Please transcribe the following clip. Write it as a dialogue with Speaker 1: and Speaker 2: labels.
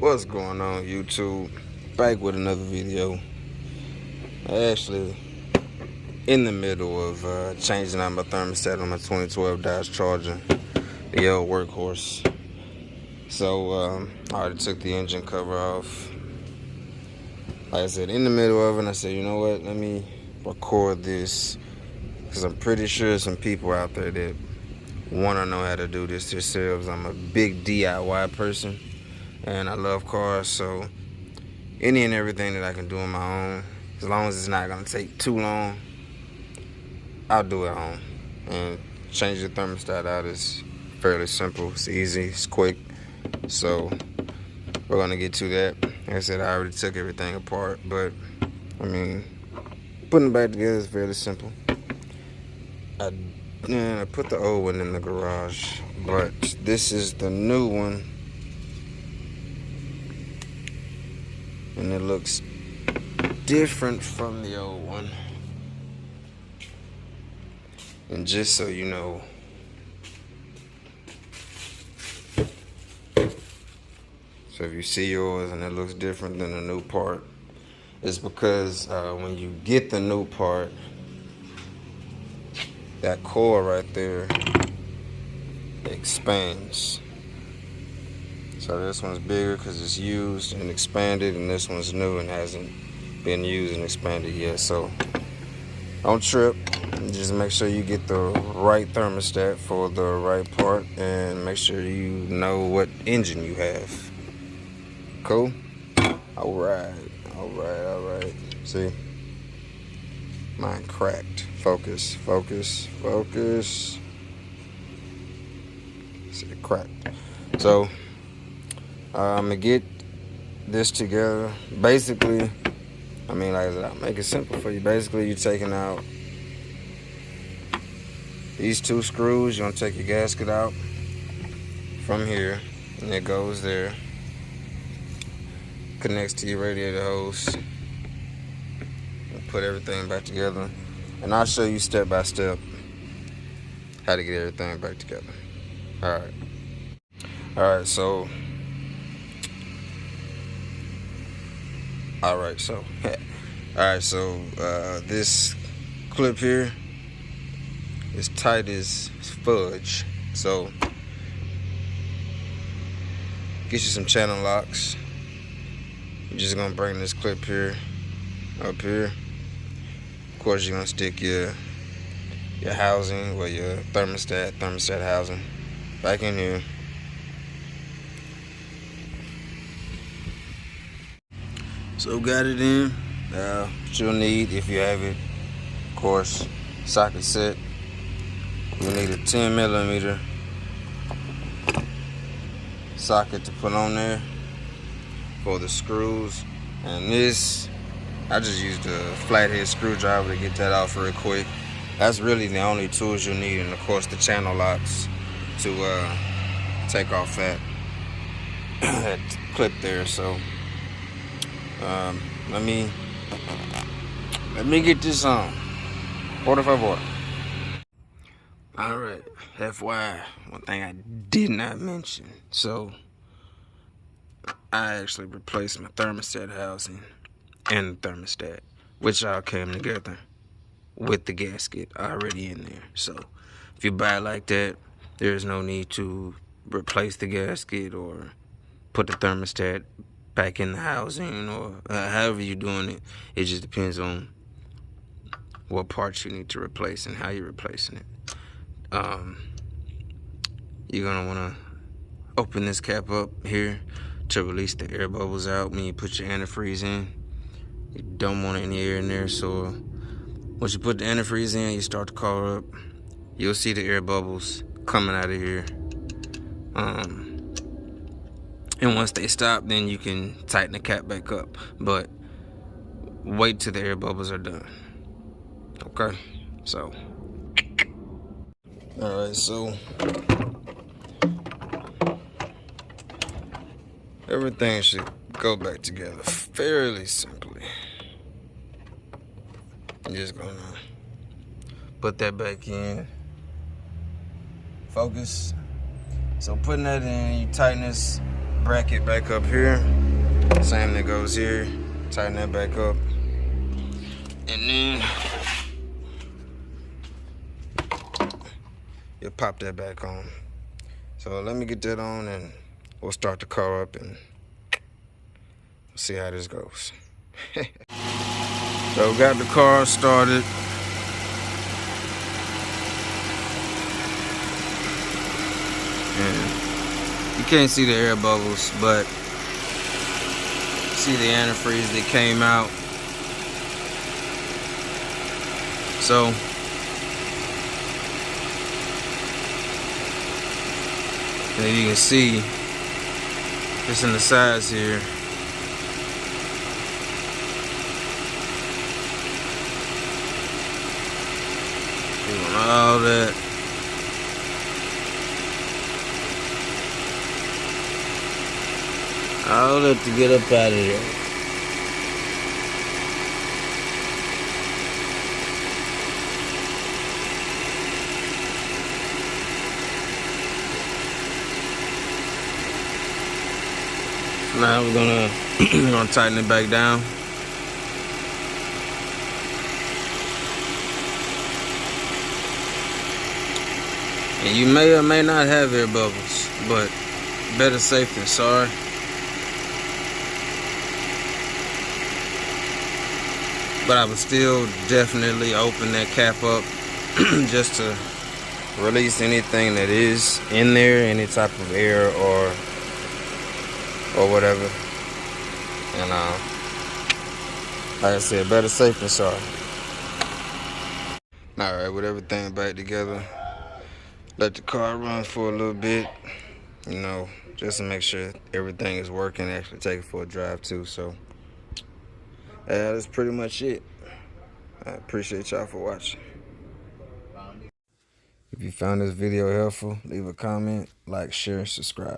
Speaker 1: What's going on, YouTube? Back with another video. Actually in the middle of changing out my thermostat on my 2012 Dodge Charger, the old workhorse. So I already took the engine cover off. Like I said, in the middle of it, I said, you know what, let me record this, because I'm pretty sure some people out there that want to know how to do this themselves. I'm a big DIY person and I love cars, so any and everything that I can do on my own, as long as it's not gonna take too long, I'll do it at home. And change the thermostat out is fairly simple. It's easy, it's quick. So we're gonna get to that. Like I said, I already took everything apart, but I mean, putting it back together is fairly simple. I put the old one in the garage, but this is the new one, and it looks different from the old one. And just so you know, so if you see yours and it looks different than the new part, it's because when you get the new part, that core right there expands. So this one's bigger because it's used and expanded, and this one's new and hasn't been used and expanded yet. So don't trip. Just make sure you get the right thermostat for the right part, and make sure you know what engine you have. Cool? Alright. See? Mine cracked. Focus. See, it cracked. So I'm gonna get this together. Basically, I mean, like I said, I'll make it simple for you. Basically, you're taking out these two screws. You're gonna take your gasket out from here, and it goes there. Connects to your radiator hose. And put everything back together. And I'll show you step by step how to get everything back together. Alright, so this clip here is tight as fudge. So get you some channel locks. You're just gonna bring this clip here up here. Of course, you're gonna stick your housing, or your thermostat housing back in here. So got it in. What you'll need, if you have it, of course, socket set. You'll need a 10mm socket to put on there for the screws. And this, I just used a flathead screwdriver to get that off real quick. That's really the only tools you'll need, and of course the channel locks to take off that clip there. So let me get this on. Por favor. Alright, FYI, one thing I did not mention. So I actually replaced my thermostat housing and the thermostat, which all came together with the gasket already in there. So if you buy it like that, there's no need to replace the gasket or put the thermostat back in the housing, or however you're doing it. It just depends on what parts you need to replace and how you're replacing it. You're gonna wanna open this cap up here to release the air bubbles out when you put your antifreeze in. You don't want any air in there, so once you put the antifreeze in, you start the car up, you'll see the air bubbles coming out of here. And once they stop, then you can tighten the cap back up. But wait till the air bubbles are done. Okay? So, alright, so everything should go back together fairly simply. I'm just gonna put that back in. Focus. So putting that in, you tighten this bracket back up here. Same that goes here. Tighten that back up. And then you'll pop that back on. So let me get that on and we'll start the car up and see how this goes. So we got the car started. And you can't see the air bubbles, but see the antifreeze that came out. So and you can see just in the sides here. Doing all that. All that to get up out of there. Now we're gonna tighten it back down. And you may or may not have air bubbles, but better safe than sorry. But I would still definitely open that cap up just to release anything that is in there, any type of air or whatever. And like I said, better safe than sorry. Alright, with everything back together, let the car run for a little bit, you know, just to make sure everything is working. Actually take it for a drive too. So yeah, that's pretty much it. I appreciate y'all for watching. If you found this video helpful, leave a comment, like, share, and subscribe.